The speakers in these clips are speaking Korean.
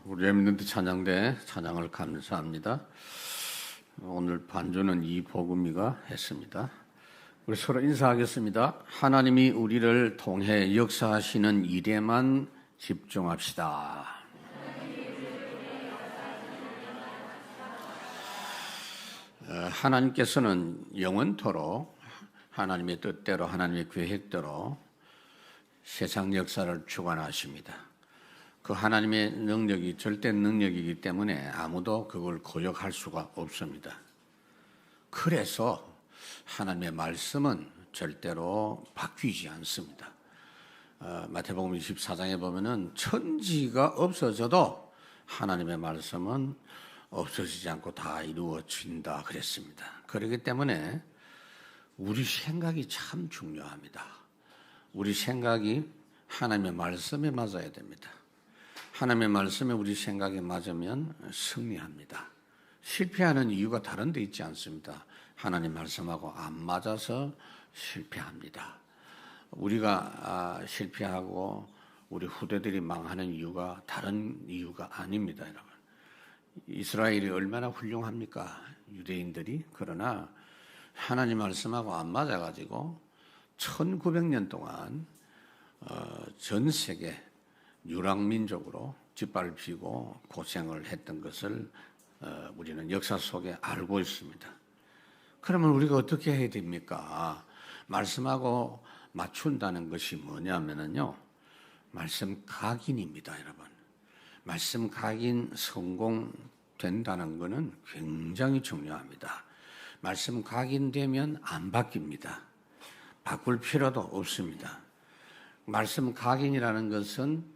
우리 렘넌트 찬양대 찬양을 감사합니다. 오늘 반주는 이복음이가 했습니다. 우리 서로 인사하겠습니다. 하나님이 우리를 통해 역사하시는 일에만 집중합시다. 하나님께서는 영원토록 하나님의 뜻대로 하나님의 계획대로 세상 역사를 주관하십니다. 그 하나님의 능력이 절대 능력이기 때문에 아무도 그걸 거역할 수가 없습니다. 그래서 하나님의 말씀은 절대로 바뀌지 않습니다. 마태복음 24장에 보면은 천지가 없어져도 하나님의 말씀은 없어지지 않고 다 이루어진다 그랬습니다. 그렇기 때문에 우리 생각이 참 중요합니다. 우리 생각이 하나님의 말씀에 맞아야 됩니다. 하나님의 말씀에 우리 생각에 맞으면 승리합니다. 실패하는 이유가 다른 데 있지 않습니다. 하나님 말씀하고 안 맞아서 실패합니다. 우리가 실패하고 우리 후대들이 망하는 이유가 다른 이유가 아닙니다, 여러분. 이스라엘이 얼마나 훌륭합니까? 유대인들이. 그러나 하나님 말씀하고 안 맞아가지고 1900년 동안 전 세계 유랑민족으로 짓밟히고 고생을 했던 것을 우리는 역사 속에 알고 있습니다. 그러면 우리가 어떻게 해야 됩니까? 말씀하고 맞춘다는 것이 뭐냐면요, 말씀 각인입니다, 여러분. 말씀 각인 성공된다는 것은 굉장히 중요합니다. 말씀 각인되면 안 바뀝니다. 바꿀 필요도 없습니다. 말씀 각인이라는 것은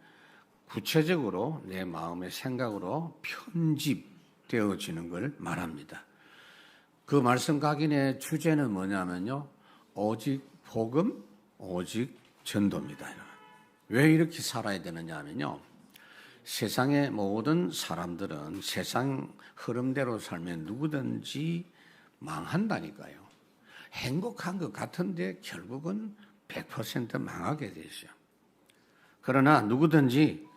구체적으로 내 마음의 생각으로 편집되어지는 걸 말합니다. 그 말씀 각인의 주제는 뭐냐면요, 오직 복음, 오직 전도입니다. 왜 이렇게 살아야 되느냐 하면요, 세상의 모든 사람들은 세상 흐름대로 살면 누구든지 망한다니까요. 행복한 것 같은데 결국은 100% 망하게 되죠. 그러나 누구든지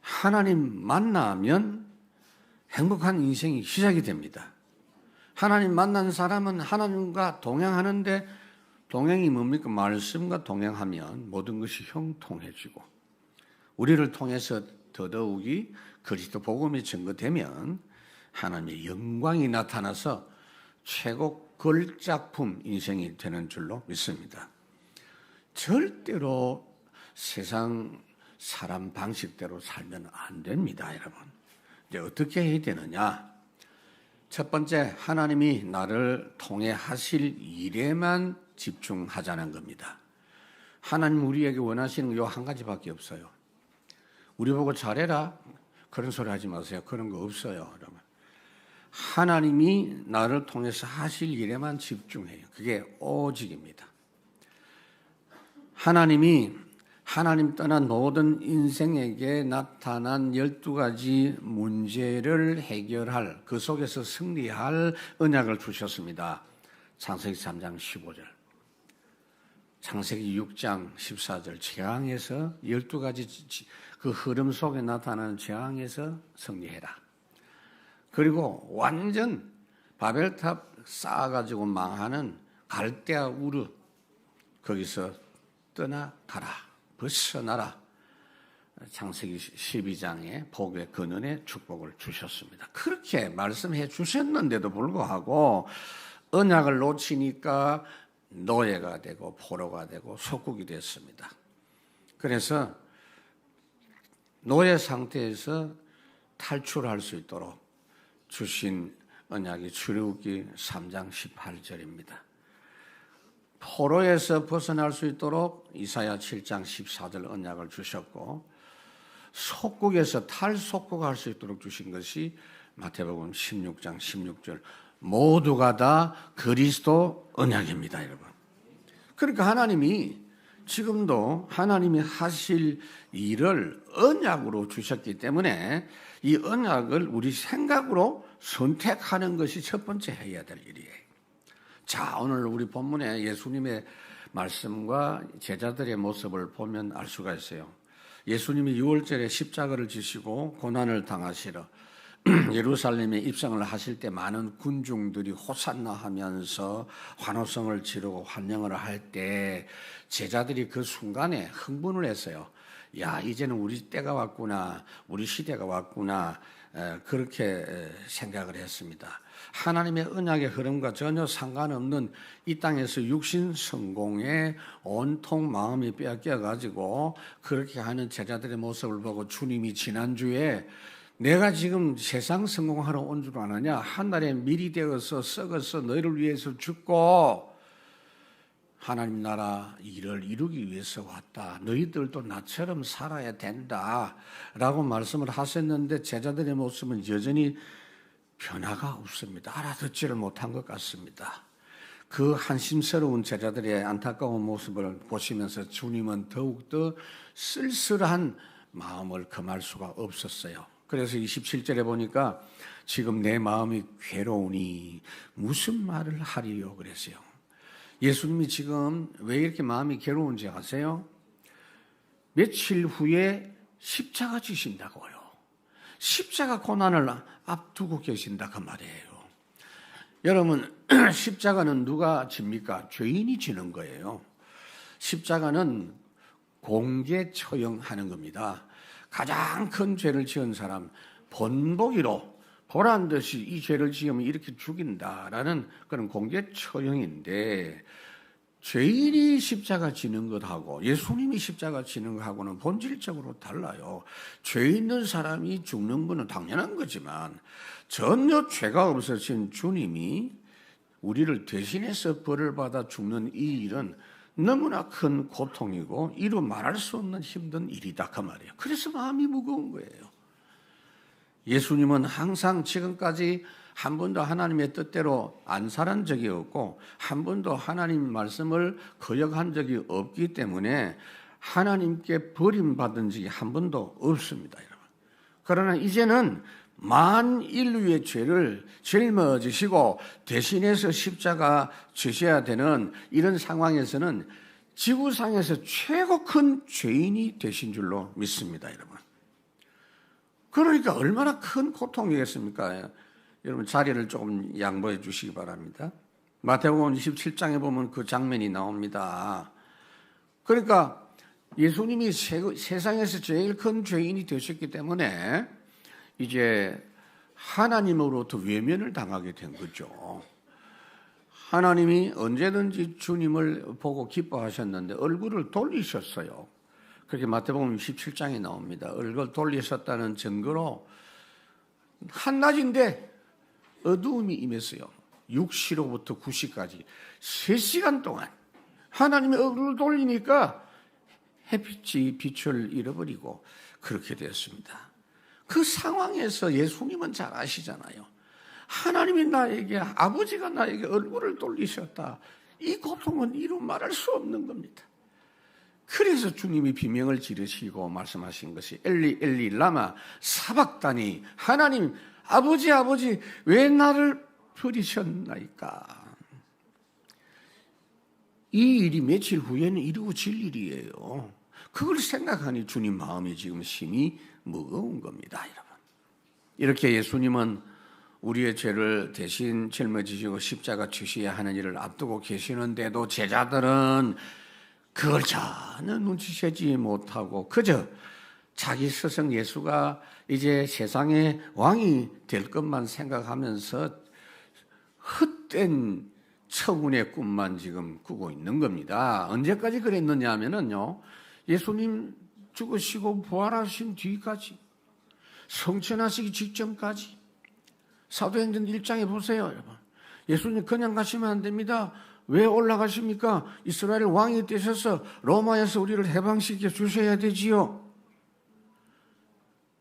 하나님 만나면 행복한 인생이 시작이 됩니다. 하나님 만난 사람은 하나님과 동행하는데, 동행이 뭡니까? 말씀과 동행하면 모든 것이 형통해지고, 우리를 통해서 더더욱이 그리스도 복음이 증거되면 하나님의 영광이 나타나서 최고 걸작품 인생이 되는 줄로 믿습니다. 절대로 세상 사람 방식대로 살면 안 됩니다, 여러분. 이제 어떻게 해야 되느냐? 첫 번째, 하나님이 나를 통해 하실 일에만 집중하자는 겁니다. 하나님 우리에게 원하시는 거 한 가지밖에 없어요. 우리 보고 잘해라, 그런 소리 하지 마세요. 그런 거 없어요, 여러분. 하나님이 나를 통해서 하실 일에만 집중해요. 그게 오직입니다. 하나님 떠난 모든 인생에게 나타난 12가지 문제를 해결할, 그 속에서 승리할 언약을 주셨습니다. 창세기 3장 15절, 창세기 6장 14절, 재앙에서 12가지 그 흐름 속에 나타나는 재앙에서 승리해라. 그리고 완전 바벨탑 쌓아가지고 망하는 갈대아 우르, 거기서 떠나가라, 벗어나라. 창세기 12장에 복의 근원의 축복을 주셨습니다. 그렇게 말씀해 주셨는데도 불구하고 언약을 놓치니까 노예가 되고 포로가 되고 속국이 됐습니다. 그래서 노예 상태에서 탈출할 수 있도록 주신 언약이 출애굽기 3장 18절입니다. 포로에서 벗어날 수 있도록 이사야 7장 14절 언약을 주셨고, 속국에서 탈속국할 수 있도록 주신 것이 마태복음 16장 16절, 모두가 다 그리스도 언약입니다, 여러분. 그러니까 하나님이 지금도 하나님이 하실 일을 언약으로 주셨기 때문에 이 언약을 우리 생각으로 선택하는 것이 첫 번째 해야 될 일이에요. 자, 오늘 우리 본문에 예수님의 말씀과 제자들의 모습을 보면 알 수가 있어요. 예수님이 6월절에 십자가를 지시고 고난을 당하시러 예루살렘에 입성을 하실 때 많은 군중들이 호산나 하면서 환호성을 지르고 환영을 할 때 제자들이 그 순간에 흥분을 했어요. 야, 이제는 우리 때가 왔구나, 우리 시대가 왔구나, 그렇게 생각을 했습니다. 하나님의 언약의 흐름과 전혀 상관없는 이 땅에서 육신 성공에 온통 마음이 빼앗겨가지고 그렇게 하는 제자들의 모습을 보고 주님이 지난주에 내가 지금 세상 성공하러 온 줄 아느냐? 하늘에 밀이 되어서 썩어서 너희를 위해서 죽고 하나님 나라 일을 이루기 위해서 왔다. 너희들도 나처럼 살아야 된다 라고 말씀을 하셨는데 제자들의 모습은 여전히 변화가 없습니다. 알아듣지를 못한 것 같습니다. 그 한심스러운 제자들의 안타까운 모습을 보시면서 주님은 더욱더 쓸쓸한 마음을 금할 수가 없었어요. 그래서 27절에 보니까 지금 내 마음이 괴로우니 무슨 말을 하리요 그랬어요. 예수님이 지금 왜 이렇게 마음이 괴로운지 아세요? 며칠 후에 십자가 지신다고요. 십자가 고난을 앞두고 계신다 그 말이에요. 여러분, 십자가는 누가 집니까? 죄인이 지는 거예요. 십자가는 공개 처형하는 겁니다. 가장 큰 죄를 지은 사람, 본보기로 보란 듯이 이 죄를 지으면 이렇게 죽인다라는 그런 공개 처형인데, 죄인이 십자가 지는 것하고 예수님이 십자가 지는 것하고는 본질적으로 달라요. 죄 있는 사람이 죽는 것은 당연한 거지만 전혀 죄가 없으신 주님이 우리를 대신해서 벌을 받아 죽는 이 일은 너무나 큰 고통이고 이루 말할 수 없는 힘든 일이다 그 말이에요. 그래서 마음이 무거운 거예요. 예수님은 항상 지금까지 한 번도 하나님의 뜻대로 안 살은 적이 없고 한 번도 하나님 말씀을 거역한 적이 없기 때문에 하나님께 버림받은 적이 한 번도 없습니다, 여러분. 그러나 이제는 만 인류의 죄를 짊어지시고 대신해서 십자가 지셔야 되는 이런 상황에서는 지구상에서 최고 큰 죄인이 되신 줄로 믿습니다, 여러분. 그러니까 얼마나 큰 고통이겠습니까? 여러분 자리를 조금 양보해 주시기 바랍니다. 마태복음 27장에 보면 그 장면이 나옵니다. 그러니까 예수님이 세상에서 제일 큰 죄인이 되셨기 때문에 이제 하나님으로부터 외면을 당하게 된 거죠. 하나님이 언제든지 주님을 보고 기뻐하셨는데 얼굴을 돌리셨어요. 그렇게 마태복음 17장에 나옵니다. 얼굴 돌리셨다는 증거로 한낮인데 어두움이 임했어요. 6시로부터 9시까지 3시간 동안 하나님의 얼굴을 돌리니까 햇빛이 빛을 잃어버리고 그렇게 되었습니다. 그 상황에서 예수님은 잘 아시잖아요. 하나님이 나에게, 아버지가 나에게 얼굴을 돌리셨다. 이 고통은 이루 말할 수 없는 겁니다. 그래서 주님이 비명을 지르시고 말씀하신 것이 엘리 엘리 라마 사박다니, 하나님 아버지 아버지 왜 나를 버리셨나이까. 이 일이 며칠 후에는 이루어질 일이에요. 그걸 생각하니 주님 마음이 지금 심히 무거운 겁니다, 여러분. 이렇게 예수님은 우리의 죄를 대신 짊어지시고 십자가 지셔야 하는 일을 앞두고 계시는데도 제자들은 그걸 전혀 눈치채지 못하고 그저 자기 스승 예수가 이제 세상의 왕이 될 것만 생각하면서 헛된 처군의 꿈만 지금 꾸고 있는 겁니다. 언제까지 그랬느냐 하면요, 예수님 죽으시고 부활하신 뒤까지, 성천하시기 직전까지. 사도행전 1장에 보세요, 여러분. 예수님 그냥 가시면 안 됩니다. 왜 올라가십니까? 이스라엘 왕이 되셔서 로마에서 우리를 해방시켜 주셔야 되지요.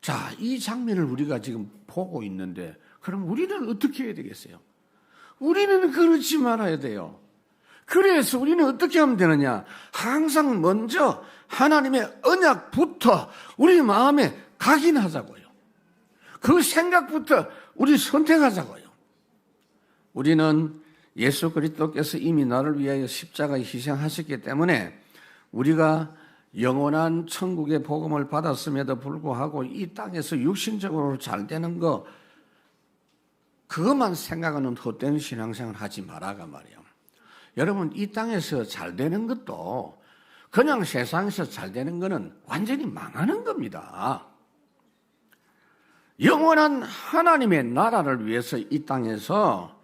자, 이 장면을 우리가 지금 보고 있는데 그럼 우리는 어떻게 해야 되겠어요? 우리는 그렇지 말아야 돼요. 그래서 우리는 어떻게 하면 되느냐? 항상 먼저 하나님의 언약부터 우리 마음에 각인하자고요. 그 생각부터 우리 선택하자고요. 우리는 예수 그리스도께서 이미 나를 위하여 십자가에 희생하셨기 때문에 우리가 영원한 천국의 복음을 받았음에도 불구하고 이 땅에서 육신적으로 잘 되는 거, 그것만 생각하는 헛된 신앙생활 하지 말아가 말이에요. 여러분, 이 땅에서 잘 되는 것도 그냥 세상에서 잘 되는 거는 완전히 망하는 겁니다. 영원한 하나님의 나라를 위해서 이 땅에서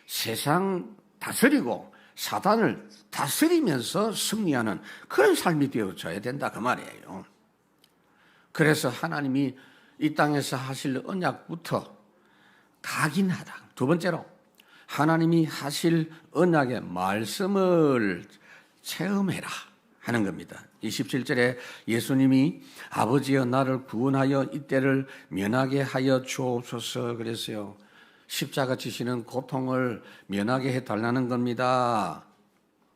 세상 다스리고 사단을 다스리면서 승리하는 그런 삶이 되어져야 된다 그 말이에요. 그래서 하나님이 이 땅에서 하실 언약부터 각인하다. 두 번째로 하나님이 하실 언약의 말씀을 체험해라 하는 겁니다. 27절에 예수님이 아버지여 나를 구원하여 이때를 면하게 하여 주옵소서 그랬어요. 십자가 지시는 고통을 면하게 해달라는 겁니다.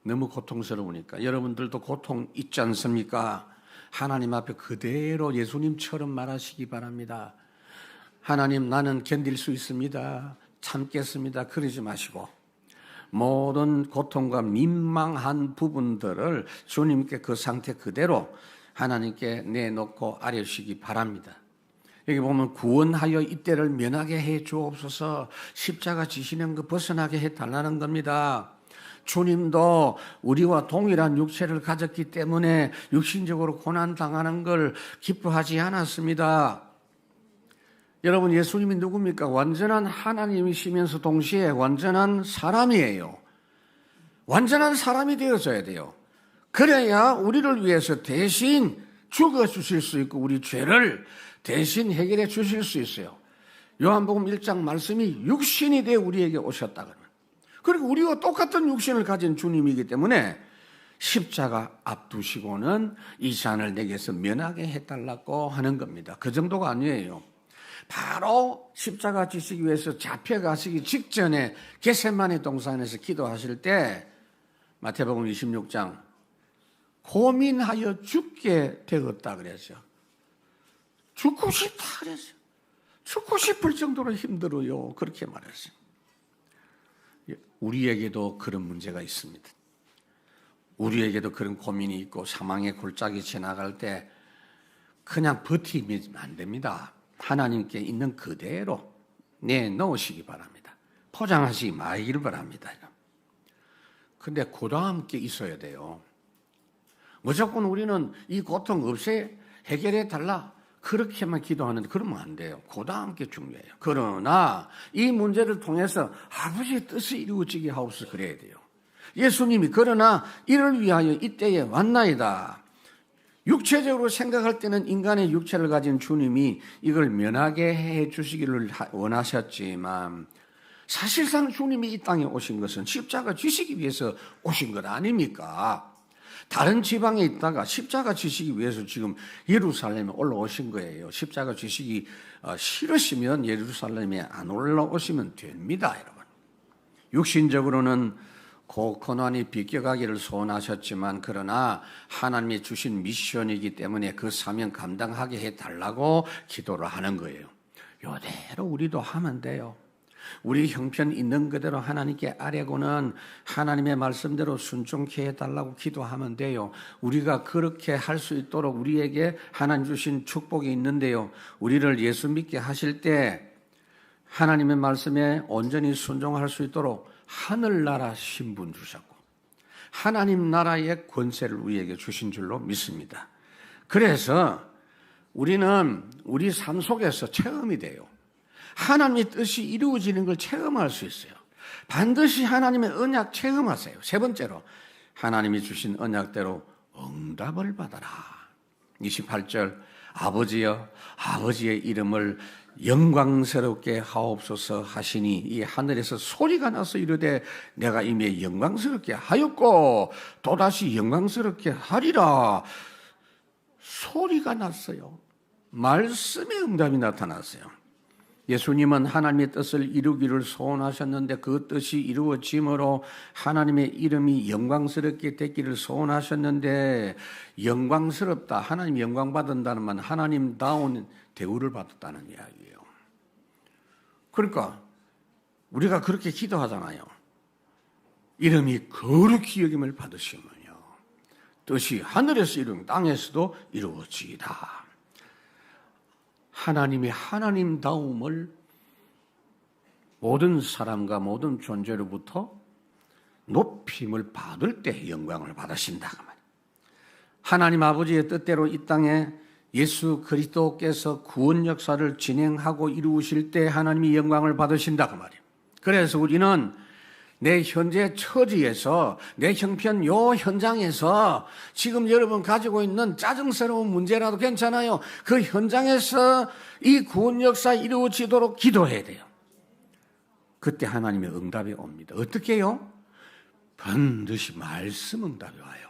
너무 고통스러우니까. 여러분들도 고통 있지 않습니까? 하나님 앞에 그대로 예수님처럼 말하시기 바랍니다. 하나님, 나는 견딜 수 있습니다. 참겠습니다. 그러지 마시고 모든 고통과 민망한 부분들을 주님께 그 상태 그대로 하나님께 내놓고 아뢰시기 바랍니다. 여기 보면 구원하여 이때를 면하게 해 주옵소서, 십자가 지시는 거 벗어나게 해달라는 겁니다. 주님도 우리와 동일한 육체를 가졌기 때문에 육신적으로 고난당하는 걸 기뻐하지 않았습니다. 여러분, 예수님이 누굽니까? 완전한 하나님이시면서 동시에 완전한 사람이에요. 완전한 사람이 되어져야 돼요. 그래야 우리를 위해서 대신 죽어주실 수 있고 우리 죄를 대신 해결해 주실 수 있어요. 요한복음 1장 말씀이 육신이 되어 우리에게 오셨다 그러면, 그리고 우리와 똑같은 육신을 가진 주님이기 때문에 십자가 앞두시고는 이 잔을 내게서 면하게 해달라고 하는 겁니다. 그 정도가 아니에요. 바로 십자가 지시기 위해서 잡혀가시기 직전에 겟세마네 동산에서 기도하실 때 마태복음 26장 고민하여 죽게 되었다 그랬죠. 죽고 싶다 그랬어요. 죽고 싶을 정도로 힘들어요. 그렇게 말했어요. 우리에게도 그런 문제가 있습니다. 우리에게도 그런 고민이 있고 사망의 골짜기 지나갈 때 그냥 버티면 안 됩니다. 하나님께 있는 그대로 내놓으시기 바랍니다. 포장하시기 마시기를 바랍니다. 근데 그와 함께 있어야 돼요. 무조건 우리는 이 고통 없애 해결해 달라 그렇게만 기도하는데 그러면 안 돼요. 그와 함께 중요해요. 그러나 이 문제를 통해서 아버지의 뜻이 이루어지게 하옵소서 그래야 돼요. 예수님이 그러나 이를 위하여 이때에 왔나이다. 육체적으로 생각할 때는 인간의 육체를 가진 주님이 이걸 면하게 해 주시기를 원하셨지만 사실상 주님이 이 땅에 오신 것은 십자가 지시기 위해서 오신 것 아닙니까? 다른 지방에 있다가 십자가 지시기 위해서 지금 예루살렘에 올라오신 거예요. 십자가 지시기 싫으시면 예루살렘에 안 올라오시면 됩니다, 여러분. 육신적으로는 고난이 비껴가기를 소원하셨지만 그러나 하나님이 주신 미션이기 때문에 그 사명 감당하게 해달라고 기도를 하는 거예요. 이대로 우리도 하면 돼요. 우리 형편 있는 그대로 하나님께 아뢰고는 하나님의 말씀대로 순종케 해달라고 기도하면 돼요. 우리가 그렇게 할 수 있도록 우리에게 하나님 주신 축복이 있는데요. 우리를 예수 믿게 하실 때 하나님의 말씀에 온전히 순종할 수 있도록 하늘나라 신분 주셨고 하나님 나라의 권세를 우리에게 주신 줄로 믿습니다. 그래서 우리는 우리 삶 속에서 체험이 돼요. 하나님의 뜻이 이루어지는 걸 체험할 수 있어요. 반드시 하나님의 언약 체험하세요. 세 번째로 하나님이 주신 언약대로 응답을 받아라. 28절 아버지여 아버지의 이름을 영광스럽게 하옵소서 하시니 이 하늘에서 소리가 나서 이르되 내가 이미 영광스럽게 하였고 또다시 영광스럽게 하리라. 소리가 났어요. 말씀의 응답이 나타났어요. 예수님은 하나님의 뜻을 이루기를 소원하셨는데 그 뜻이 이루어짐으로 하나님의 이름이 영광스럽게 되기를 소원하셨는데 영광스럽다. 하나님 영광 받는다는 말은 하나님다운 대우를 받았다는 이야기예요. 그러니까 우리가 그렇게 기도하잖아요. 이름이 거룩히 여김을 받으시면요 뜻이 하늘에서 이룬 땅에서도 이루어지이다. 하나님의 하나님다움을 모든 사람과 모든 존재로부터 높임을 받을 때 영광을 받으신다. 하나님 아버지의 뜻대로 이 땅에 예수 그리스도께서 구원 역사를 진행하고 이루실 때 하나님이 영광을 받으신다 그 말이에요. 그래서 우리는 내 현재 처지에서 내 형편 요 현장에서 지금 여러분 가지고 있는 짜증스러운 문제라도 괜찮아요. 그 현장에서 이 구원 역사 이루어지도록 기도해야 돼요. 그때 하나님의 응답이 옵니다. 어떻게 해요? 반드시 말씀 응답이 와요.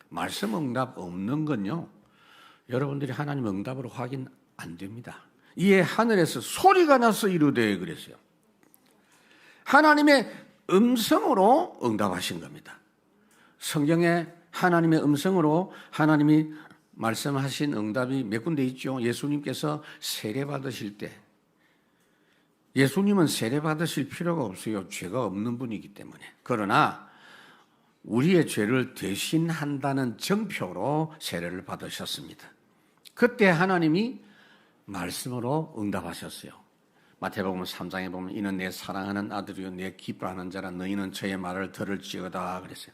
말씀 응답 없는 건요, 여러분들이 하나님 응답으로 확인 안 됩니다. 이에 하늘에서 소리가 나서 이루되 그랬어요. 하나님의 음성으로 응답하신 겁니다. 성경에 하나님의 음성으로 하나님이 말씀하신 응답이 몇 군데 있죠. 예수님께서 세례 받으실 때, 예수님은 세례 받으실 필요가 없어요. 죄가 없는 분이기 때문에. 그러나 우리의 죄를 대신한다는 정표로 세례를 받으셨습니다. 그때 하나님이 말씀으로 응답하셨어요. 마태복음 3장에 보면 이는 내 사랑하는 아들이요 내 기뻐하는 자라 너희는 저의 말을 들을지어다 그랬어요.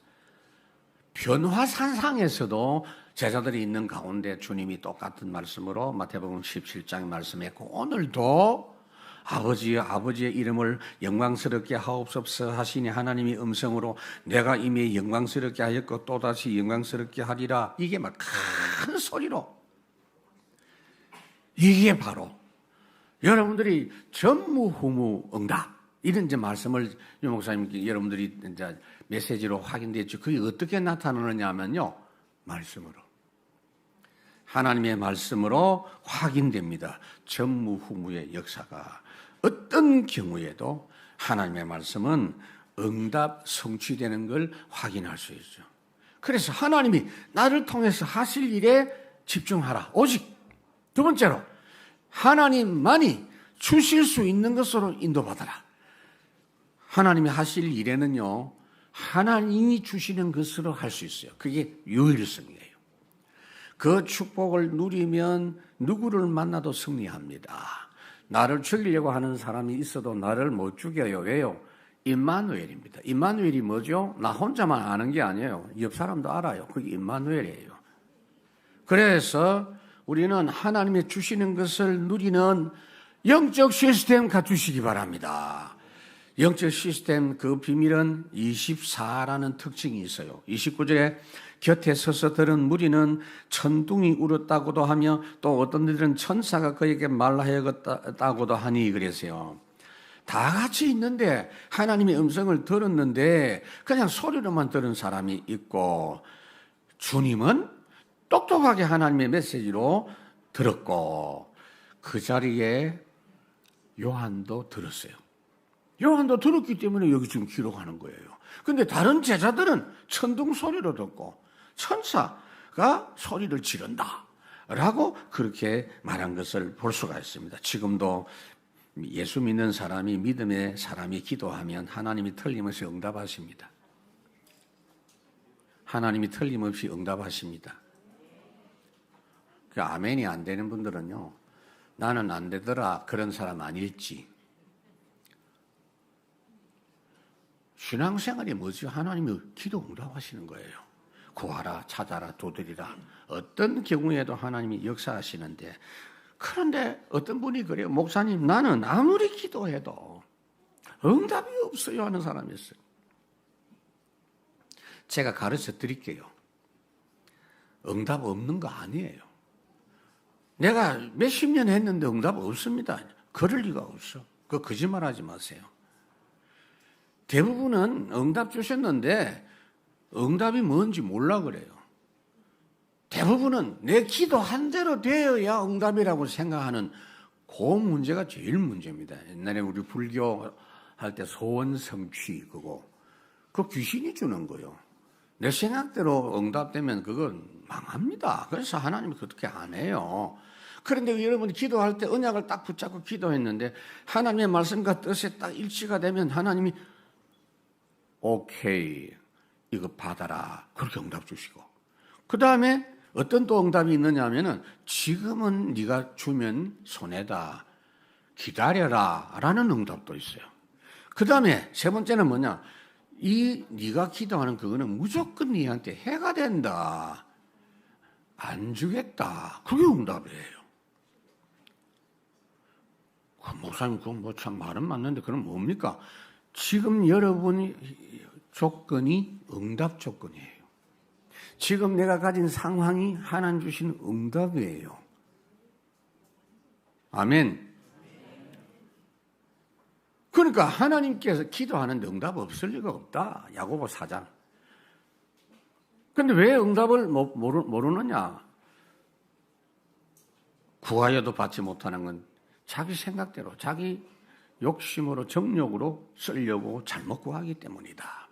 변화산상에서도 제자들이 있는 가운데 주님이 똑같은 말씀으로 마태복음 17장에 말씀했고, 오늘도 아버지의 이름을 영광스럽게 하옵소서 하시니 하나님이 음성으로 내가 이미 영광스럽게 하였고 또다시 영광스럽게 하리라. 이게 막 큰 소리로, 이게 바로 여러분들이 전무후무 응답 이런 이제 말씀을 유 목사님께 여러분들이 이제 메시지로 확인됐죠. 그게 어떻게 나타나느냐 하면요, 말씀으로, 하나님의 말씀으로 확인됩니다. 전무후무의 역사가 어떤 경우에도 하나님의 말씀은 응답 성취되는 걸 확인할 수 있죠. 그래서 하나님이 나를 통해서 하실 일에 집중하라. 오직 두 번째로 하나님만이 주실 수 있는 것으로 인도받아라. 하나님이 하실 일에는요, 하나님이 주시는 것으로 할 수 있어요. 그게 유일성이에요. 그 축복을 누리면 누구를 만나도 승리합니다. 나를 죽이려고 하는 사람이 있어도 나를 못 죽여요. 왜요? 임마누엘입니다. 임마누엘이 뭐죠? 나 혼자만 아는 게 아니에요. 옆 사람도 알아요. 그게 임마누엘이에요. 그래서 우리는 하나님이 주시는 것을 누리는 영적 시스템 갖추시기 바랍니다. 영적 시스템 그 비밀은 24라는 특징이 있어요. 29절에 곁에 서서 들은 무리는 천둥이 울었다고도 하며 또 어떤 이들은 천사가 그에게 말하였다고도 하니 그랬어요. 다 같이 있는데 하나님의 음성을 들었는데 그냥 소리로만 들은 사람이 있고, 주님은 똑똑하게 하나님의 메시지로 들었고, 그 자리에 요한도 들었어요. 요한도 들었기 때문에 여기 지금 기록하는 거예요. 근데 다른 제자들은 천둥 소리로 듣고 천사가 소리를 지른다 라고 그렇게 말한 것을 볼 수가 있습니다. 지금도 예수 믿는 사람이, 믿음의 사람이 기도하면 하나님이 틀림없이 응답하십니다. 하나님이 틀림없이 응답하십니다. 그 아멘이 안 되는 분들은요, 나는 안 되더라 그런 사람 아닐지. 신앙생활이 뭐지? 하나님이 기도 응답하시는 거예요. 구하라, 찾아라, 두드리라. 어떤 경우에도 하나님이 역사하시는데, 그런데 어떤 분이 그래요. 목사님, 나는 아무리 기도해도 응답이 없어요 하는 사람이 있어요. 제가 가르쳐 드릴게요. 응답 없는 거 아니에요. 내가 몇십 년 했는데 응답 없습니다. 그럴 리가 없어. 그거 거짓말하지 마세요. 대부분은 응답 주셨는데 응답이 뭔지 몰라 그래요. 대부분은 내 기도한 대로 되어야 응답이라고 생각하는 그 문제가 제일 문제입니다. 옛날에 우리 불교 할 때 소원 성취 그거 귀신이 주는 거요. 내 생각대로 응답되면 그건 망합니다. 그래서 하나님이 그렇게 안 해요. 그런데 여러분이 기도할 때 언약을 딱 붙잡고 기도했는데 하나님의 말씀과 뜻에 딱 일치가 되면 하나님이 오케이, 이거 받아라. 그렇게 응답 주시고. 그 다음에 어떤 또 응답이 있느냐 하면은 지금은 네가 주면 손해다. 기다려라 라는 응답도 있어요. 그 다음에 세 번째는 뭐냐? 네가 기도하는 그거는 무조건 네한테 해가 된다. 안 주겠다. 그게 응답이에요. 목사님, 그건 뭐 참 말은 맞는데 그럼 뭡니까? 지금 여러분이 조건이 응답 조건이에요. 지금 내가 가진 상황이 하나님 주신 응답이에요. 아멘. 그러니까 하나님께서 기도하는데 응답 없을 리가 없다. 야고보 4장. 그런데 왜 응답을 모르느냐? 구하여도 받지 못하는 건 자기 생각대로, 자기 욕심으로, 정욕으로 쓰려고 잘못 구하기 때문이다.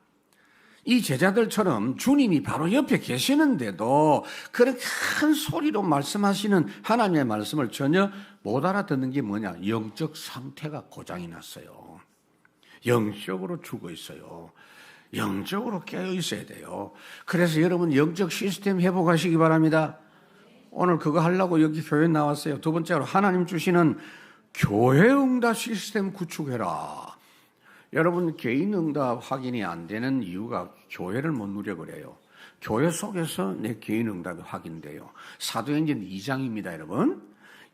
이 제자들처럼 주님이 바로 옆에 계시는데도 그렇게 큰 소리로 말씀하시는 하나님의 말씀을 전혀 못 알아듣는 게 뭐냐? 영적 상태가 고장이 났어요. 영적으로 죽어 있어요. 영적으로 깨어 있어야 돼요. 그래서 여러분 영적 시스템 회복하시기 바랍니다. 오늘 그거 하려고 여기 교회 나왔어요. 두 번째로 하나님 주시는 교회 응답 시스템 구축해라. 여러분 개인 응답 확인이 안 되는 이유가 교회를 못 누려 그래요. 교회 속에서 내 개인 응답이 확인돼요. 사도행전 2장입니다, 여러분.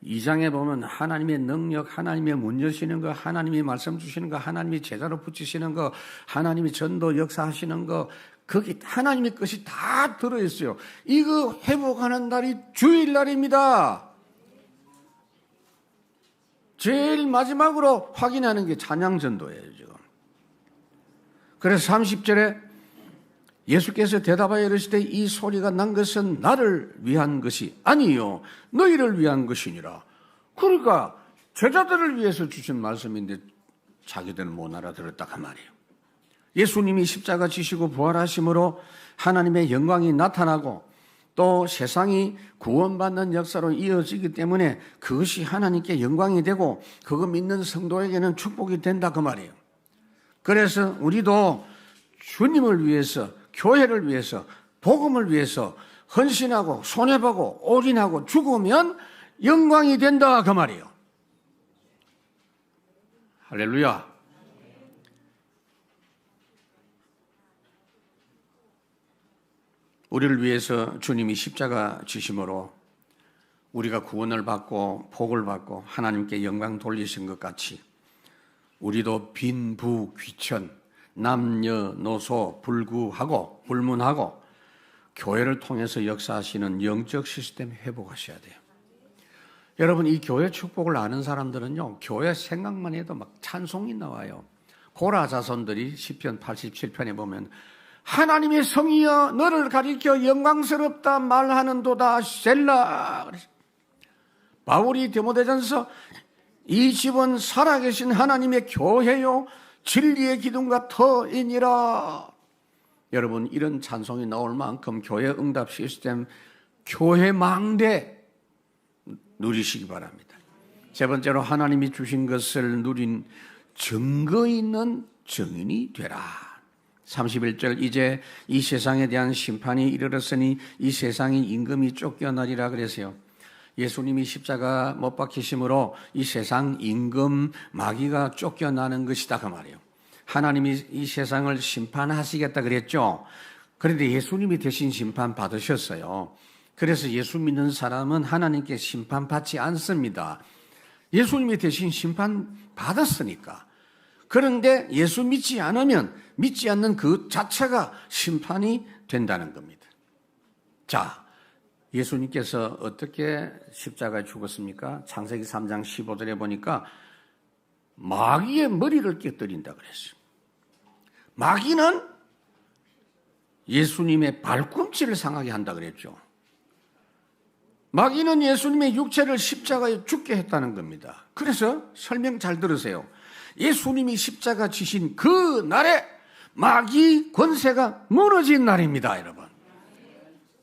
2장에 보면 하나님의 능력, 하나님의 문 여시는 거, 하나님이 말씀 주시는 거, 하나님이 제자로 붙이시는 거, 하나님이 전도 역사하시는 거, 거기 하나님의 것이 다 들어있어요. 이거 회복하는 날이 주일날입니다. 제일 마지막으로 확인하는 게 찬양전도예요, 지금. 그래서 30절에 예수께서 대답하여 이르시되 이 소리가 난 것은 나를 위한 것이 아니요 너희를 위한 것이니라. 그러니까 제자들을 위해서 주신 말씀인데 자기들은 못 알아들었다 그 말이에요. 예수님이 십자가 지시고 부활하심으로 하나님의 영광이 나타나고 또 세상이 구원받는 역사로 이어지기 때문에 그것이 하나님께 영광이 되고 그거 믿는 성도에게는 축복이 된다 그 말이에요. 그래서 우리도 주님을 위해서, 교회를 위해서, 복음을 위해서 헌신하고 손해보고 올인하고 죽으면 영광이 된다 그 말이에요. 할렐루야. 우리를 위해서 주님이 십자가 지심으로 우리가 구원을 받고 복을 받고 하나님께 영광 돌리신 것 같이 우리도 빈부 귀천, 남녀노소 불구하고 불문하고 교회를 통해서 역사하시는 영적 시스템 회복하셔야 돼요. 여러분 이 교회 축복을 아는 사람들은요 교회 생각만 해도 막 찬송이 나와요. 고라 자손들이 시편 87편에 보면 하나님의 성이여 너를 가리켜 영광스럽다 말하는도다 셀라. 바울이 디모데전서 이 집은 살아계신 하나님의 교회요 진리의 기둥과 터이니라. 여러분 이런 찬송이 나올 만큼 교회 응답 시스템 교회 망대 누리시기 바랍니다. 세 번째로 하나님이 주신 것을 누린 증거 있는 증인이 되라. 31절 이제 이 세상에 대한 심판이 이르렀으니 이 세상이 임금이 쫓겨나리라 그랬어요. 예수님이 십자가 못 박히심으로 이 세상 임금 마귀가 쫓겨나는 것이다 그 말이에요. 하나님이 이 세상을 심판하시겠다 그랬죠. 그런데 예수님이 대신 심판 받으셨어요. 그래서 예수 믿는 사람은 하나님께 심판받지 않습니다. 예수님이 대신 심판 받았으니까. 그런데 예수 믿지 않으면 믿지 않는 그 자체가 심판이 된다는 겁니다. 자, 예수님께서 어떻게 십자가에 죽었습니까? 창세기 3장 15절에 보니까 마귀의 머리를 깨뜨린다 그랬어요. 마귀는 예수님의 발꿈치를 상하게 한다 그랬죠. 마귀는 예수님의 육체를 십자가에 죽게 했다는 겁니다. 그래서 설명 잘 들으세요. 예수님이 십자가 지신 그 날에 마귀 권세가 무너진 날입니다, 여러분.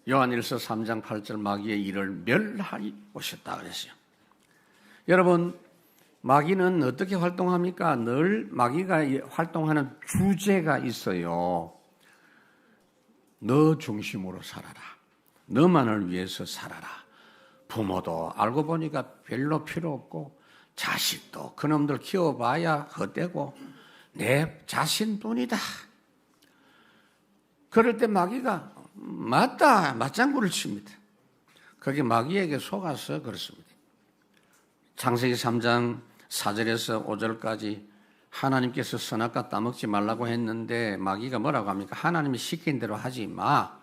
요한일서 3장 8절 마귀의 일을 멸하리 오셨다 그랬어요. 여러분 마귀는 어떻게 활동합니까? 늘 마귀가 활동하는 주제가 있어요. 너 중심으로 살아라. 너만을 위해서 살아라. 부모도 알고 보니까 별로 필요 없고 자식도 그놈들 키워봐야 헛되고 내 자신뿐이다. 그럴 때 마귀가 맞다 맞장구를 칩니다. 그게 마귀에게 속아서 그렇습니다. 창세기 3장 4절에서 5절까지 하나님께서 선악과 따먹지 말라고 했는데 마귀가 뭐라고 합니까? 하나님이 시킨 대로 하지 마.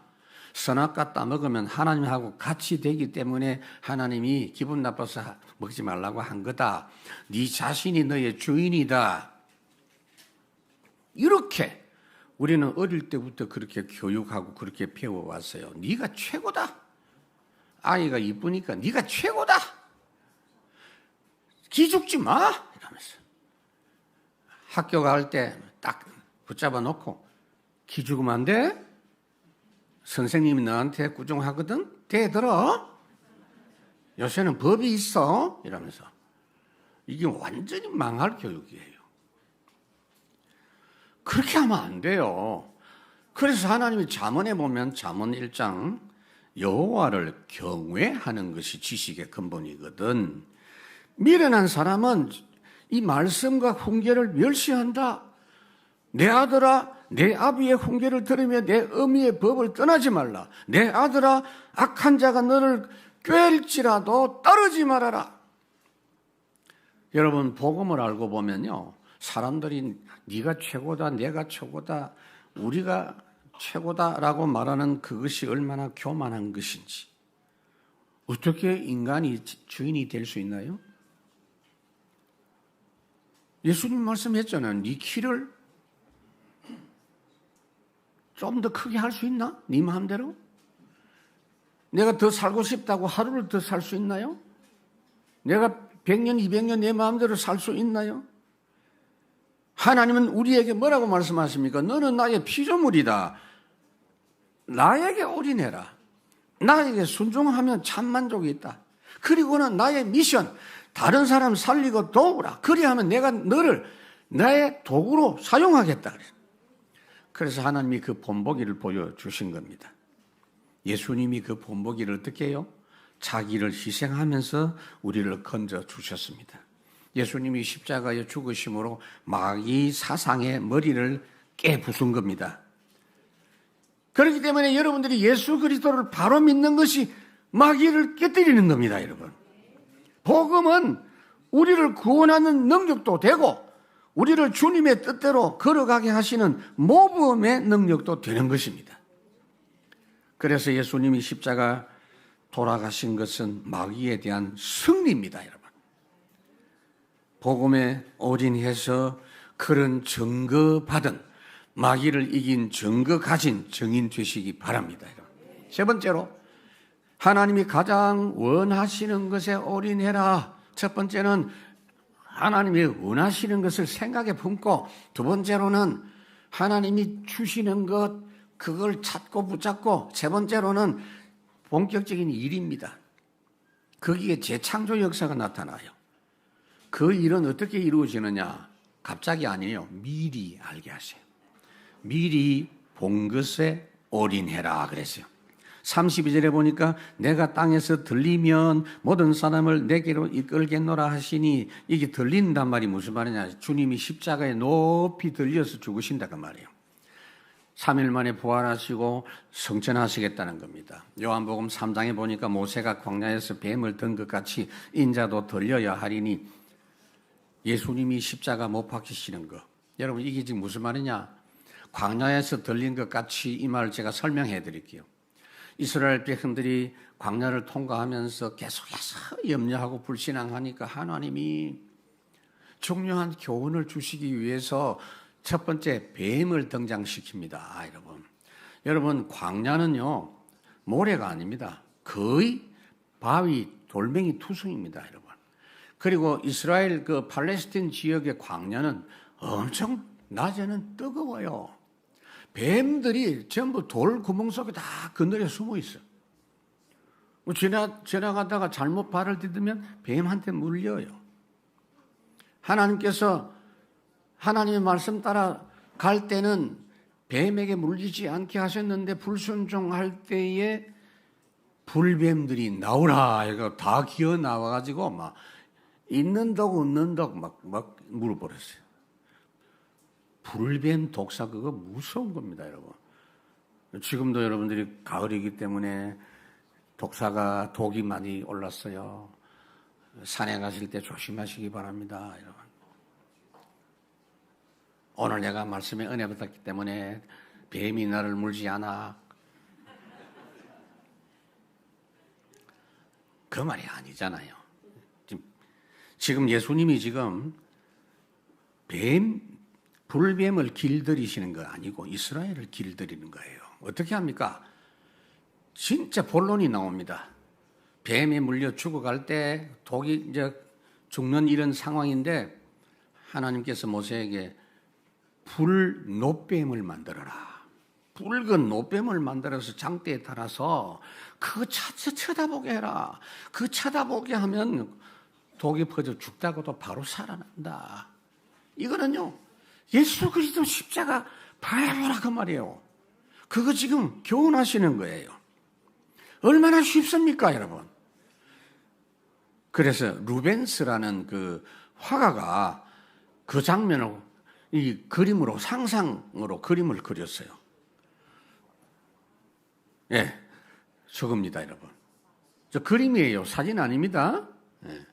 선악과 따먹으면 하나님하고 같이 되기 때문에 하나님이 기분 나빠서 먹지 말라고 한 거다. 네 자신이 너의 주인이다. 이렇게 우리는 어릴 때부터 그렇게 교육하고 그렇게 배워왔어요. 네가 최고다. 아이가 이쁘니까 네가 최고다. 기죽지 마. 이러면서. 학교 갈 때 딱 붙잡아 놓고 기죽으면 안 돼? 선생님이 너한테 꾸중하거든? 대들어? 요새는 법이 있어? 이러면서. 이게 완전히 망할 교육이에요. 그렇게 하면 안 돼요. 그래서 하나님이 잠언에 보면 잠언 1장 여호와를 경외하는 것이 지식의 근본이거든. 미련한 사람은 이 말씀과 훈계를 멸시한다. 내 아들아, 내 아비의 훈계를 들으며 내 어미의 법을 떠나지 말라. 내 아들아, 악한 자가 너를 꿰일지라도 따르지 말아라. 여러분, 복음을 알고 보면요, 사람들이 네가 최고다, 내가 최고다, 우리가 최고다라고 말하는 그것이 얼마나 교만한 것인지. 어떻게 인간이 주인이 될 수 있나요? 예수님 말씀했잖아요. 네 키를 좀 더 크게 할 수 있나? 네 마음대로? 내가 더 살고 싶다고 하루를 더 살 수 있나요? 내가 100년, 200년 내 마음대로 살 수 있나요? 하나님은 우리에게 뭐라고 말씀하십니까? 너는 나의 피조물이다. 나에게 올인해라. 나에게 순종하면 참 만족이 있다. 그리고는 나의 미션, 다른 사람 살리고 도우라. 그리하면 내가 너를 나의 도구로 사용하겠다. 그래서 하나님이 그 본보기를 보여주신 겁니다. 예수님이 그 본보기를 어떻게 해요? 자기를 희생하면서 우리를 건져 주셨습니다. 예수님이 십자가에 죽으심으로 마귀 사상의 머리를 깨부순 겁니다. 그렇기 때문에 여러분들이 예수 그리스도를 바로 믿는 것이 마귀를 깨뜨리는 겁니다, 여러분. 복음은 우리를 구원하는 능력도 되고 우리를 주님의 뜻대로 걸어가게 하시는 모범의 능력도 되는 것입니다. 그래서 예수님이 십자가 돌아가신 것은 마귀에 대한 승리입니다, 여러분. 복음에 올인해서 그런 증거받은 마귀를 이긴 증거 가진 증인 되시기 바랍니다, 여러분. 세 번째로 하나님이 가장 원하시는 것에 올인해라. 첫 번째는 하나님이 원하시는 것을 생각에 품고, 두 번째로는 하나님이 주시는 것 그걸 찾고 붙잡고, 세 번째로는 본격적인 일입니다. 거기에 재창조 역사가 나타나요. 그 일은 어떻게 이루어지느냐? 갑자기 아니에요. 미리 알게 하세요. 미리 본 것에 올인해라 그랬어요. 32절에 보니까 내가 땅에서 들리면 모든 사람을 내게로 이끌겠노라 하시니, 이게 들린단 말이 무슨 말이냐? 주님이 십자가에 높이 들려서 죽으신다 그 말이에요. 3일 만에 부활하시고 성천하시겠다는 겁니다. 요한복음 3장에 보니까 모세가 광야에서 뱀을 든 것 같이 인자도 들려야 하리니, 예수님이 십자가 못 박히시는 거. 여러분, 이게 지금 무슨 말이냐? 광야에서 들린 것 같이, 이 말을 제가 설명해 드릴게요. 이스라엘 백성들이 광야를 통과하면서 계속해서 염려하고 불신앙하니까 하나님이 중요한 교훈을 주시기 위해서 첫 번째 뱀을 등장시킵니다. 여러분 광야는요 모래가 아닙니다. 거의 바위 돌멩이 투성입니다, 여러분. 그리고 이스라엘 그 팔레스틴 지역의 광야는 엄청 낮에는 뜨거워요. 뱀들이 전부 돌 구멍 속에 다 그늘에 숨어 있어요. 지나가다가 잘못 발을 디디면 뱀한테 물려요. 하나님께서 하나님의 말씀 따라 갈 때는 뱀에게 물리지 않게 하셨는데, 불순종할 때에 불뱀들이 나오라 이거 다 기어 나와가지고 막 있는 덕 없는 덕 막 물어버렸어요. 불뱀 독사 그거 무서운 겁니다, 여러분. 지금도 여러분들이 가을이기 때문에 독사가 독이 많이 올랐어요. 산에 가실 때 조심하시기 바랍니다, 여러분. 오늘 내가 말씀에 은혜 받았기 때문에 뱀이 나를 물지 않아. 그 말이 아니잖아요. 지금 예수님이 지금 불뱀을 길들이시는 거 아니고 이스라엘을 길들이는 거예요. 어떻게 합니까? 진짜 본론이 나옵니다. 뱀에 물려 죽어갈 때 독이 이제 죽는 이런 상황인데 하나님께서 모세에게 불노뱀을 만들어라. 붉은 노뱀을 만들어서 장대에 달아서 그거 쳐다보게 해라. 그 쳐다보게 하면 독이 퍼져 죽다고도 바로 살아난다. 이거는요, 예수 그리스도 십자가 바라보라 그 말이에요. 그거 지금 교훈하시는 거예요. 얼마나 쉽습니까, 여러분? 그래서 루벤스라는 그 화가가 그 장면을 이 그림으로 상상으로 그림을 그렸어요. 예, 저겁니다, 여러분. 저 그림이에요. 사진 아닙니다. 예.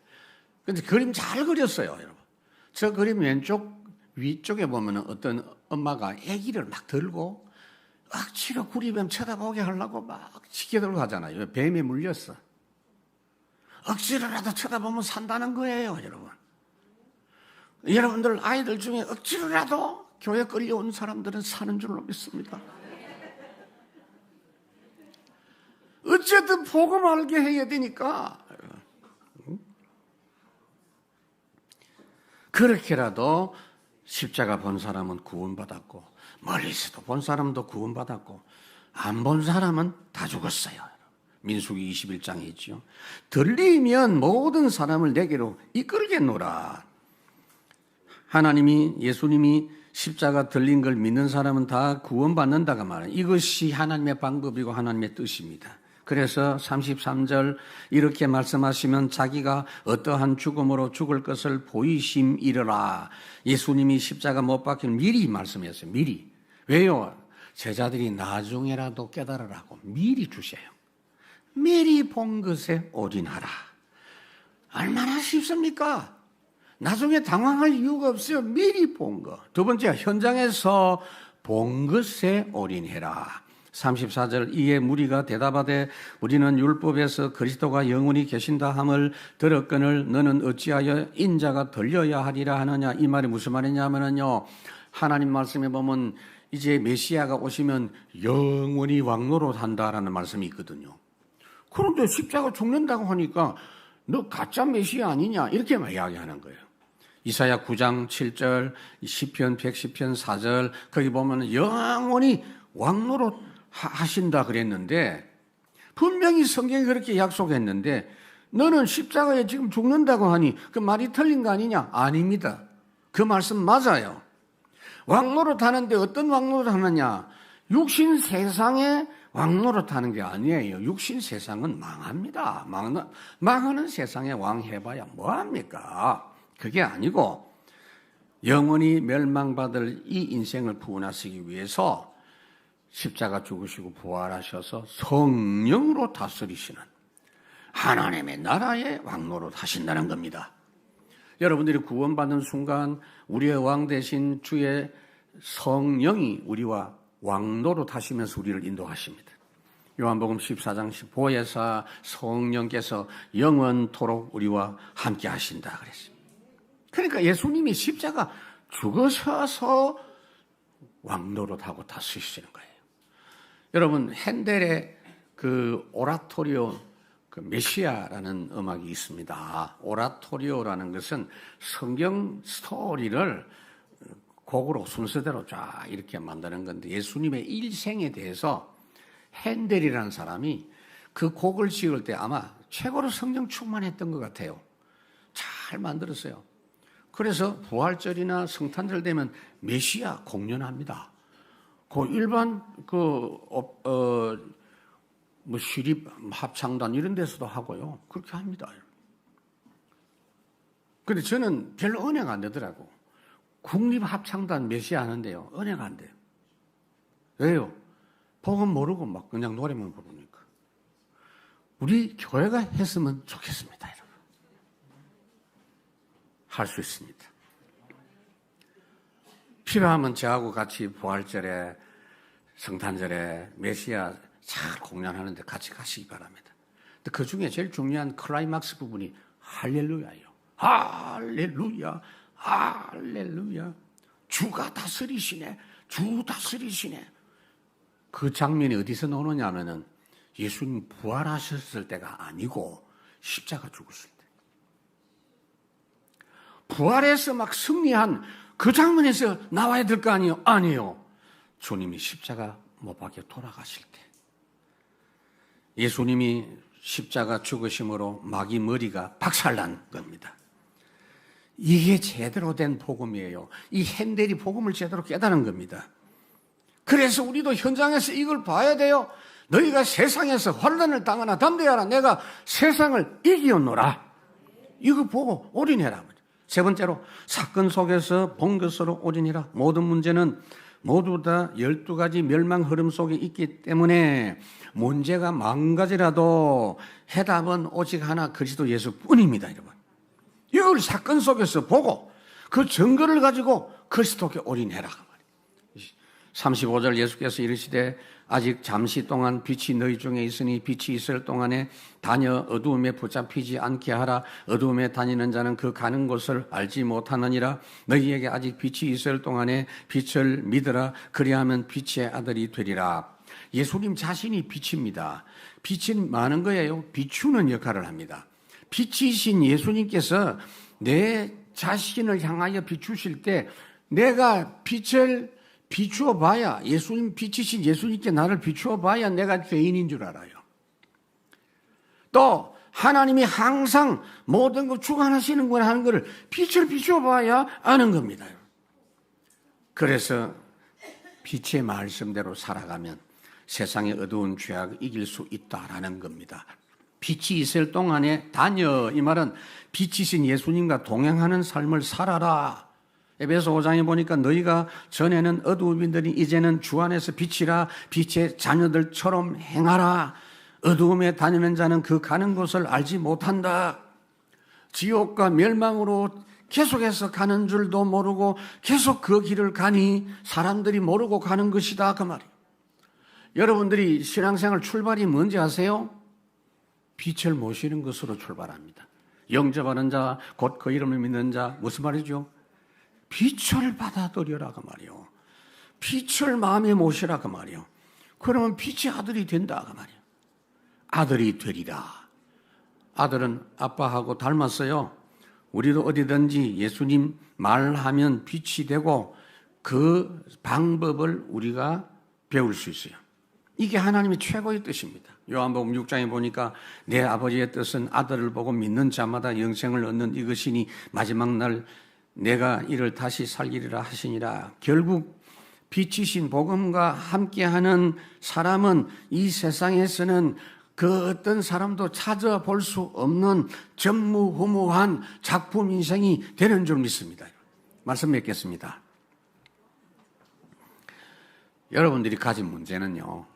근데 그림 잘 그렸어요, 여러분. 저 그림 왼쪽 위쪽에 보면 어떤 엄마가 아기를 막 들고 억지로 구리뱀 쳐다보게 하려고 막 지켜들고 하잖아요. 뱀에 물렸어. 억지로라도 쳐다보면 산다는 거예요, 여러분. 여러분들 아이들 중에 억지로라도 교회 끌려온 사람들은 사는 줄로 믿습니다. 어쨌든 복음 알게 해야 되니까 그렇게라도 십자가 본 사람은 구원받았고 멀리서도 본 사람도 구원받았고 안 본 사람은 다 죽었어요. 민수기 21장에 있죠. 들리면 모든 사람을 내게로 이끌겠노라. 하나님이 예수님이 십자가 들린 걸 믿는 사람은 다 구원받는다가 말이에요. 이것이 하나님의 방법이고 하나님의 뜻입니다. 그래서 33절 이렇게 말씀하시면 자기가 어떠한 죽음으로 죽을 것을 보이심이러라. 예수님이 십자가 못 박힌 미리 말씀했어요. 미리. 왜요? 제자들이 나중에라도 깨달으라고 미리 주세요. 미리 본 것에 올인하라. 얼마나 쉽습니까? 나중에 당황할 이유가 없어요. 미리 본 것. 두 번째, 현장에서 본 것에 올인해라. 34절 이에 무리가 대답하되 우리는 율법에서 그리스도가 영원히 계신다 함을 들었거늘 너는 어찌하여 인자가 들려야 하리라 하느냐. 이 말이 무슨 말이냐면요, 하나님 말씀에 보면 이제 메시아가 오시면 영원히 왕노릇 한다라는 말씀이 있거든요. 그런데 십자가 죽는다고 하니까 너 가짜 메시아 아니냐 이렇게 이야기하는 거예요. 이사야 9장 7절, 시편 110편 4절 거기 보면 영원히 왕노릇 하신다 그랬는데 분명히 성경이 그렇게 약속했는데 너는 십자가에 지금 죽는다고 하니 그 말이 틀린 거 아니냐? 아닙니다. 그 말씀 맞아요. 왕노릇 하는데 어떤 왕노릇 하느냐? 육신 세상에 왕노릇 하는 게 아니에요. 육신 세상은 망합니다. 망하는 세상에 왕 해봐야 뭐합니까? 그게 아니고 영원히 멸망받을 이 인생을 구원하시기 위해서 십자가 죽으시고 부활하셔서 성령으로 다스리시는 하나님의 나라의 왕노릇 하신다는 겁니다. 여러분들이 구원받는 순간 우리의 왕 대신 주의 성령이 우리와 왕노릇 하시면서 우리를 인도하십니다. 요한복음 14장 15에서 성령께서 영원토록 우리와 함께 하신다 그랬습니다. 그러니까 예수님이 십자가 죽으셔서 왕노릇하고 다스리시는 거예요. 여러분 핸델의 그 오라토리오 그 메시아라는 음악이 있습니다. 오라토리오라는 것은 성경 스토리를 곡으로 순서대로 쫙 이렇게 만드는 건데 예수님의 일생에 대해서 핸델이라는 사람이 그 곡을 지을 때 아마 최고로 성령 충만했던 것 같아요. 잘 만들었어요. 그래서 부활절이나 성탄절 되면 메시아 공연합니다. 그 일반 뭐 시립 합창단 이런 데서도 하고요. 그렇게 합니다. 근데 저는 별로 은혜가 안 되더라고. 국립합창단 메시아 하는데요. 은혜가 안 돼요. 왜요? 복음 모르고 막 그냥 노래만 부르니까. 우리 교회가 했으면 좋겠습니다, 여러분. 할 수 있습니다. 필요하면 저하고 같이 부활절에, 성탄절에 메시아 잘 공연하는데 같이 가시기 바랍니다. 근데 그 중에 제일 중요한 클라이막스 부분이 할렐루야예요. 할렐루야, 할렐루야. 주가 다스리시네, 주 다스리시네. 그 장면이 어디서 나오느냐 하면은 예수님 부활하셨을 때가 아니고 십자가 죽었을 때. 부활해서 막 승리한 그 장면에서 나와야 될 거 아니에요? 아니에요. 주님이 십자가 못 박혀 돌아가실 때. 예수님이 십자가 죽으심으로 마귀 머리가 박살난 겁니다. 이게 제대로 된 복음이에요. 이 핸델이 복음을 제대로 깨달은 겁니다. 그래서 우리도 현장에서 이걸 봐야 돼요. 너희가 세상에서 환난을 당하나 담대하라. 내가 세상을 이기었노라. 이거 보고 올인해라. 세 번째로 사건 속에서 본 것으로 올인해라. 모든 문제는 모두 다 12가지 멸망 흐름 속에 있기 때문에 문제가 망가지라도 해답은 오직 하나, 그리스도 예수뿐입니다, 여러분. 이걸 사건 속에서 보고 그 증거를 가지고 그리스도께 올인해라. 35절 예수께서 이르시되 아직 잠시 동안 빛이 너희 중에 있으니 빛이 있을 동안에 다녀 어두움에 붙잡히지 않게 하라. 어두움에 다니는 자는 그 가는 곳을 알지 못하느니라. 너희에게 아직 빛이 있을 동안에 빛을 믿으라. 그리하면 빛의 아들이 되리라. 예수님 자신이 빛입니다. 빛은 많은 거예요. 비추는 역할을 합니다. 빛이신 예수님께서 내 자신을 향하여 비추실 때 내가 빛을 비추어 봐야, 예수님 빛이신 예수님께 나를 비추어 봐야 내가 죄인인 줄 알아요. 또 하나님이 항상 모든 걸 주관하시는구나 하는 것을 빛을 비추어 봐야 아는 겁니다. 그래서 빛의 말씀대로 살아가면 세상의 어두운 죄악을 이길 수 있다라는 겁니다. 빛이 있을 동안에 다녀, 이 말은 빛이신 예수님과 동행하는 삶을 살아라. 에베소 5장에 보니까 너희가 전에는 어두움이더니 이제는 주 안에서 빛이라. 빛의 자녀들처럼 행하라. 어두움에 다니는 자는 그 가는 곳을 알지 못한다. 지옥과 멸망으로 계속해서 가는 줄도 모르고 계속 그 길을 가니 사람들이 모르고 가는 것이다, 그 말이에요. 여러분들이 신앙생활 출발이 뭔지 아세요? 빛을 모시는 것으로 출발합니다. 영접하는 자, 곧 그 이름을 믿는 자, 무슨 말이죠? 빛을 받아들여라 그 말이요. 빛을 마음에 모시라 그 말이요. 그러면 빛의 아들이 된다 그 말이요. 아들이 되리라. 아들은 아빠하고 닮았어요. 우리도 어디든지 예수님 말하면 빛이 되고 그 방법을 우리가 배울 수 있어요. 이게 하나님의 최고의 뜻입니다. 요한복음 6장에 보니까 내 아버지의 뜻은 아들을 보고 믿는 자마다 영생을 얻는 이것이니 마지막 날 내가 이를 다시 살리리라 하시니라. 결국 빛이신 복음과 함께하는 사람은 이 세상에서는 그 어떤 사람도 찾아볼 수 없는 전무후무한 작품 인생이 되는 줄 믿습니다. 말씀 맺겠습니다. 여러분들이 가진 문제는요,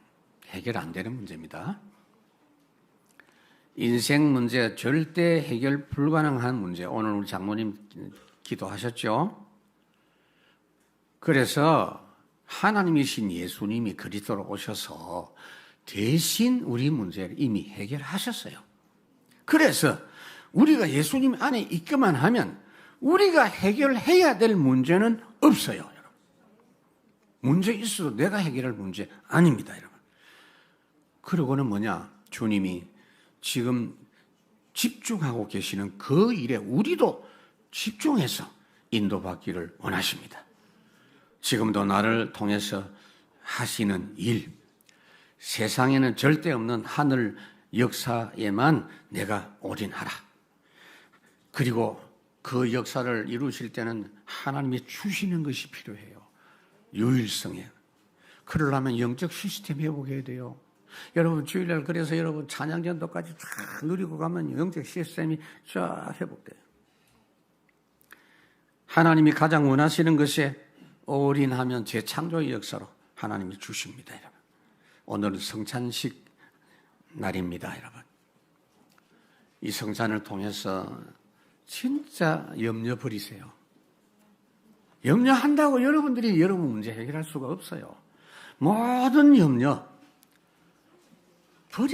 해결 안 되는 문제입니다. 인생 문제, 절대 해결 불가능한 문제. 오늘 우리 장모님 기도하셨죠? 그래서 하나님이신 예수님이 그리스도로 오셔서 대신 우리 문제를 이미 해결하셨어요. 그래서 우리가 예수님 안에 있기만 하면 우리가 해결해야 될 문제는 없어요, 여러분. 문제 있어도 내가 해결할 문제 아닙니다, 여러분. 그러고는 뭐냐? 주님이 지금 집중하고 계시는 그 일에 우리도 집중해서 인도받기를 원하십니다. 지금도 나를 통해서 하시는 일, 세상에는 절대 없는 하늘 역사에만 내가 올인하라. 그리고 그 역사를 이루실 때는 하나님이 주시는 것이 필요해요. 유일성에. 그러려면 영적 시스템 회복해야 돼요. 여러분 주일날 그래서 여러분 찬양전도까지 쫙 누리고 가면 영적 시스템이 쫙 회복돼요. 하나님이 가장 원하시는 것에 올인하면 재창조의 역사로 하나님이 주십니다, 여러분. 오늘은 성찬식 날입니다, 여러분. 이 성찬을 통해서 진짜 염려 버리세요. 염려한다고 여러분들이 여러분 문제 해결할 수가 없어요. 모든 염려 버리세요.